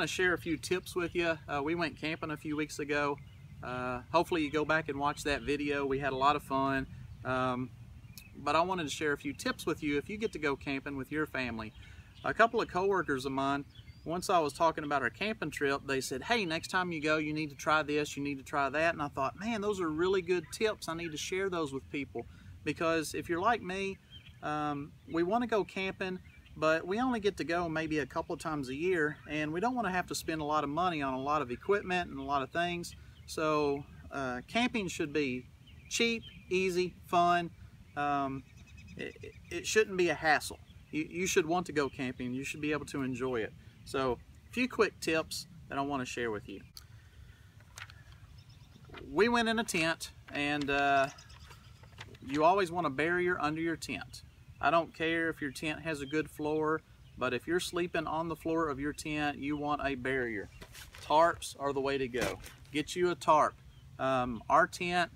want to share a few tips with you. We went camping a few weeks ago. Hopefully you go back and watch that video. We had a lot of fun. But I wanted to share a few tips with you if you get to go camping with your family. A couple of coworkers of mine, once I was talking about our camping trip, they said, hey, next time you go, you need to try this, you need to try that. And I thought, man, those are really good tips. I need to share those with people. Because if you're like me, we want to go camping, but we only get to go maybe a couple of times a year, and we don't want to have to spend a lot of money on a lot of equipment and a lot of things. So camping should be cheap, easy, fun. It shouldn't be a hassle. You should want to go camping. You should be able to enjoy it. So a few quick tips that I want to share with you. We went in a tent, and you always want a barrier under your tent. I don't care if your tent has a good floor, but if you're sleeping on the floor of your tent, you want a barrier. Tarps are the way to go. Get you a tarp. Our tent,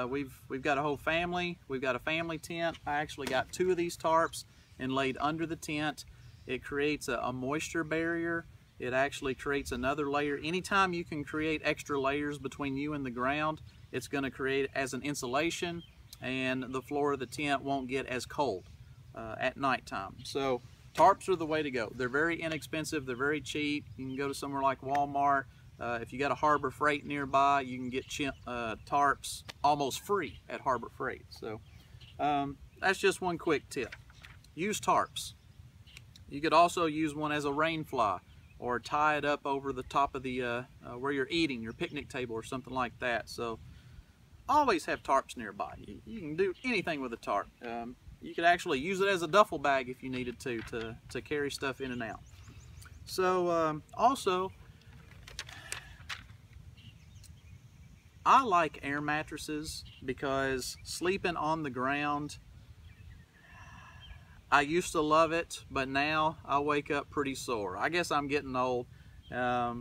we've got a whole family. We've got a family tent. I actually got 2 of these tarps and laid under the tent. It creates a moisture barrier. It actually creates another layer. Anytime you can create extra layers between you and the ground, it's going to create as an insulation, and the floor of the tent won't get as cold at nighttime. So tarps are the way to go. They're very inexpensive. They're very cheap. You can go to somewhere like Walmart. If you got a Harbor Freight nearby, you can get tarps almost free at Harbor Freight. So that's just one quick tip. Use tarps. You could also use one as a rain fly, or tie it up over the top of the where you're eating, your picnic table or something like that. So always have tarps nearby. You can do anything with a tarp. You could actually use it as a duffel bag if you needed to carry stuff in and out. So also, I like air mattresses because sleeping on the ground, I used to love it, but now I wake up pretty sore. I guess I'm getting old. I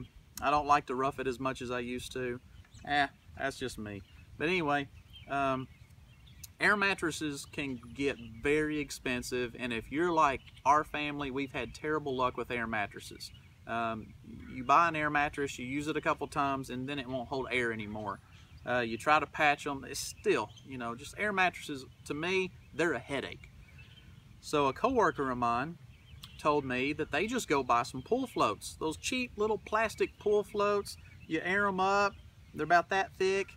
don't like to rough it as much as I used to. That's just me. But anyway, air mattresses can get very expensive, and if you're like our family, we've had terrible luck with air mattresses. You buy an air mattress, you use it a couple times, and then it won't hold air anymore. You try to patch them, it's still, just air mattresses, to me, they're a headache. So a coworker of mine told me that they just go buy some pool floats. Those cheap little plastic pool floats, you air them up, they're about that thick.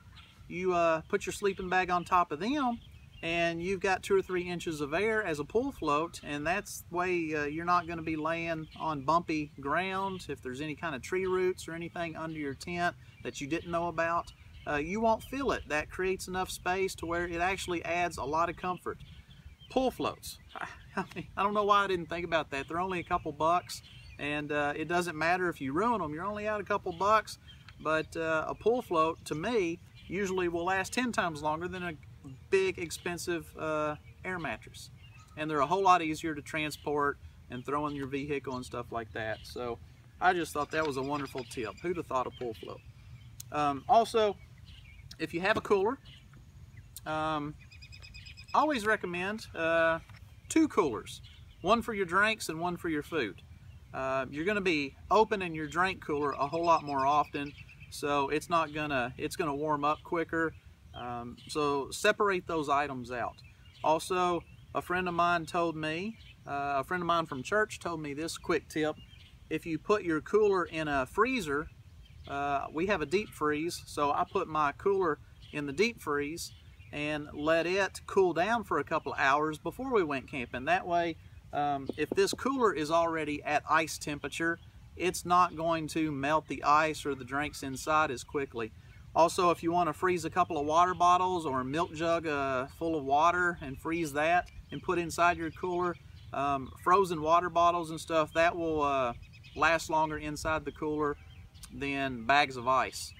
You put your sleeping bag on top of them, and you've got 2 or 3 inches of air as a pool float, and that's the way you're not going to be laying on bumpy ground. If there's any kind of tree roots or anything under your tent that you didn't know about, you won't feel it. That creates enough space to where it actually adds a lot of comfort. Pool floats. I don't know why I didn't think about that. They're only a couple bucks, and it doesn't matter if you ruin them. You're only out a couple bucks, but a pool float, to me, usually will last 10 times longer than a big expensive air mattress, and they're a whole lot easier to transport and throw in your vehicle and stuff like that. So I just thought that was a wonderful tip. Who'd have thought of pool float? Also, if you have a cooler, always recommend 2 coolers, one for your drinks and one for your food. You're going to be opening your drink cooler a whole lot more often, so it's gonna warm up quicker. So separate those items out. Also, a friend of mine from church told me this quick tip. If you put your cooler in a freezer, we have a deep freeze, so I put my cooler in the deep freeze and let it cool down for a couple of hours before we went camping. That way, if this cooler is already at ice temperature, it's not going to melt the ice or the drinks inside as quickly. Also, if you want to freeze a couple of water bottles or a milk jug full of water and freeze that and put inside your cooler, frozen water bottles and stuff, that will last longer inside the cooler than bags of ice.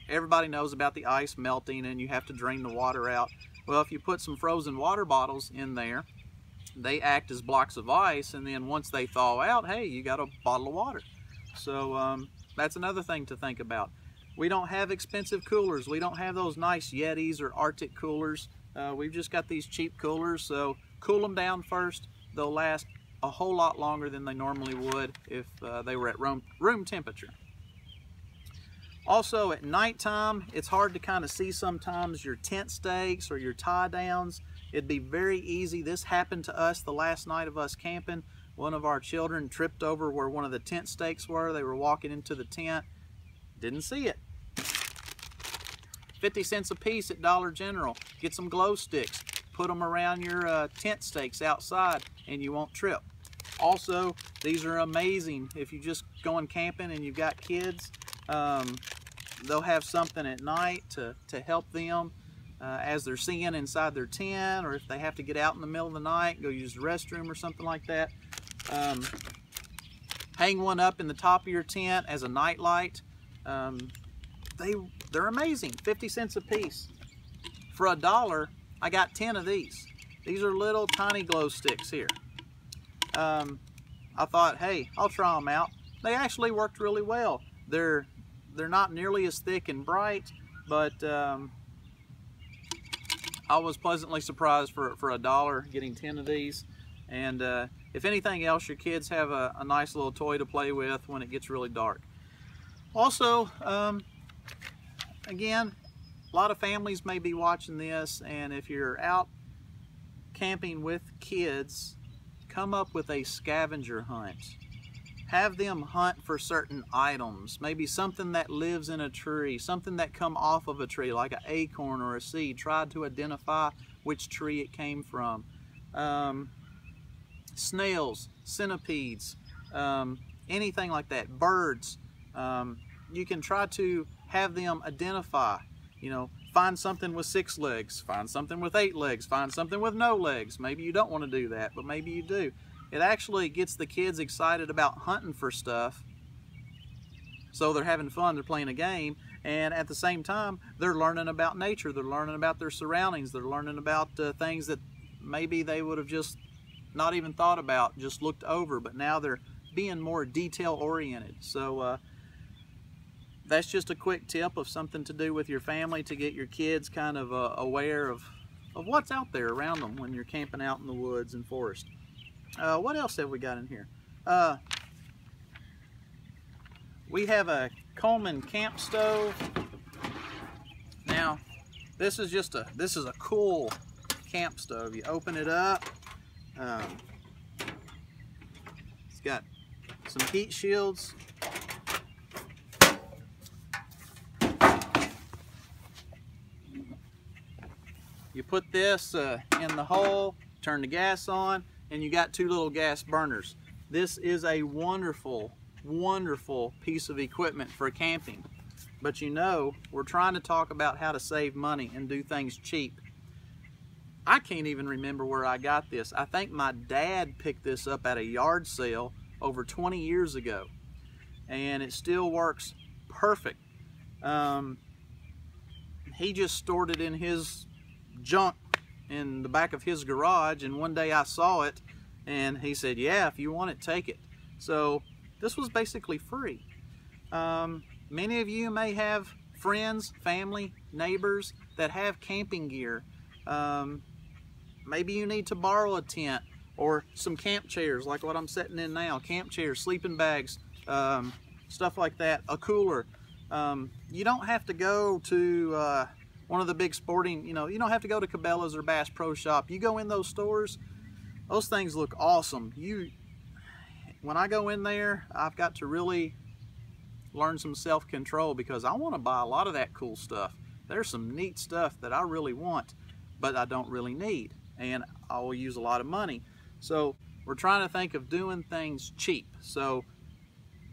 Everybody knows about the ice melting and you have to drain the water out. Well, if you put some frozen water bottles in there, they act as blocks of ice, and then once they thaw out, hey, you got a bottle of water. So that's another thing to think about. We don't have expensive coolers. We don't have those nice Yetis or Arctic coolers. We've just got these cheap coolers, so cool them down first. They'll last a whole lot longer than they normally would if they were at room temperature. Also, at nighttime, it's hard to kind of see sometimes your tent stakes or your tie downs. It'd be very easy. This happened to us the last night of us camping. One of our children tripped over where one of the tent stakes were. They were walking into the tent, didn't see it. 50 cents a piece at Dollar General. Get some glow sticks, put them around your tent stakes outside, and you won't trip. Also, these are amazing if you're just going camping and you've got kids. They'll have something at night to help them as they're seeing inside their tent, or if they have to get out in the middle of the night, go use the restroom or something like that. Hang one up in the top of your tent as a night light. They're amazing, 50 cents a piece. For $1, I got 10 of these. These are little tiny glow sticks here. I thought, hey, I'll try them out. They actually worked really well. They're not nearly as thick and bright, but I was pleasantly surprised for $1 getting 10 of these. And if anything else, your kids have a nice little toy to play with when it gets really dark. Also, again, a lot of families may be watching this, and if you're out camping with kids, come up with a scavenger hunt. Have them hunt for certain items, maybe something that lives in a tree, something that come off of a tree, like an acorn or a seed. Try to identify which tree it came from. Snails, centipedes, anything like that, birds. You can try to have them identify, find something with 6 legs, find something with 8 legs, find something with no legs. Maybe you don't want to do that, but maybe you do. It actually gets the kids excited about hunting for stuff. So they're having fun, they're playing a game, and at the same time, they're learning about nature, they're learning about their surroundings, they're learning about things that maybe they would have just not even thought about, just looked over, but now they're being more detail oriented. So that's just a quick tip of something to do with your family to get your kids kind of aware of what's out there around them when you're camping out in the woods and forest. What else have we got in here? We have a Coleman camp stove. Now, this is a cool camp stove. You open it up. It's got some heat shields. You put this in the hole, turn the gas on, and you got 2 little gas burners. This is a wonderful, wonderful piece of equipment for camping. But we're trying to talk about how to save money and do things cheap. I can't even remember where I got this. I think my dad picked this up at a yard sale over 20 years ago. And it still works perfect. He just stored it in his junk in the back of his garage, and one day I saw it and he said, yeah, if you want it, take it. So this was basically free. Many of you may have friends, family, neighbors that have camping gear. Maybe you need to borrow a tent or some camp chairs like what I'm sitting in now, camp chairs, sleeping bags, stuff like that, a cooler. You don't have to go to one of the big sporting, you don't have to go to Cabela's or Bass Pro Shop. You go in those stores, those things look awesome. When I go in there, I've got to really learn some self-control because I want to buy a lot of that cool stuff. There's some neat stuff that I really want, but I don't really need, and I will use a lot of money. So we're trying to think of doing things cheap. So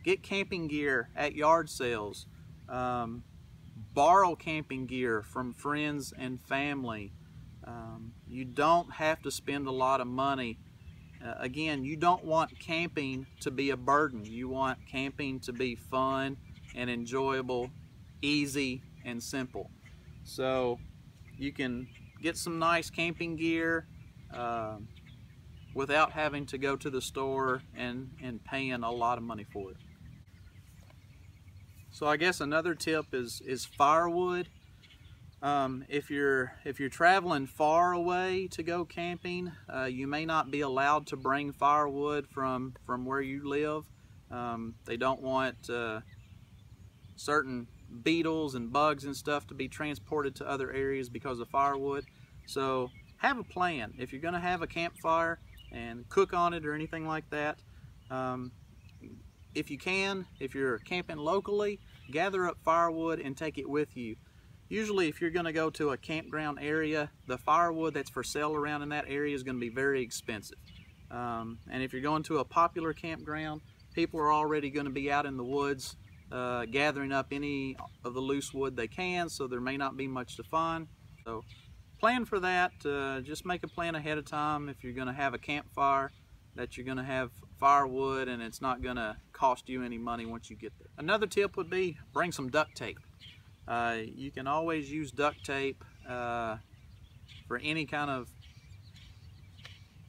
get camping gear at yard sales. Borrow camping gear from friends and family. You don't have to spend a lot of money. Again, you don't want camping to be a burden. You want camping to be fun and enjoyable, easy and simple. So you can get some nice camping gear without having to go to the store and paying a lot of money for it. So I guess another tip is firewood. If you're traveling far away to go camping, you may not be allowed to bring firewood from where you live. They don't want certain beetles and bugs and stuff to be transported to other areas because of firewood. So have a plan. If you're going to have a campfire and cook on it or anything like that, if you can, if you're camping locally, gather up firewood and take it with you. Usually if you're going to go to a campground area, the firewood that's for sale around in that area is going to be very expensive. And if you're going to a popular campground, people are already going to be out in the woods gathering up any of the loose wood they can, so there may not be much to find. So plan for that. Just make a plan ahead of time if you're going to have a campfire, that you're going to have firewood and it's not going to cost you any money once you get there. Another tip would be bring some duct tape. You can always use duct tape for any kind of...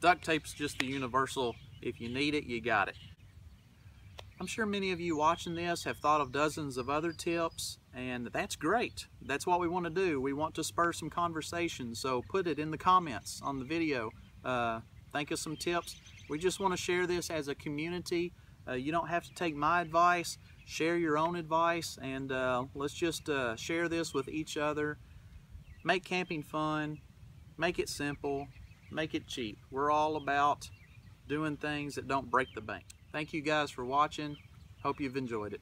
Duct tape's just the universal. If you need it, you got it. I'm sure many of you watching this have thought of dozens of other tips, and that's great. That's what we want to do. We want to spur some conversation, so put it in the comments on the video. Think of some tips. We just want to share this as a community. You don't have to take my advice. Share your own advice, and let's just share this with each other. Make camping fun. Make it simple. Make it cheap. We're all about doing things that don't break the bank. Thank you guys for watching. Hope you've enjoyed it.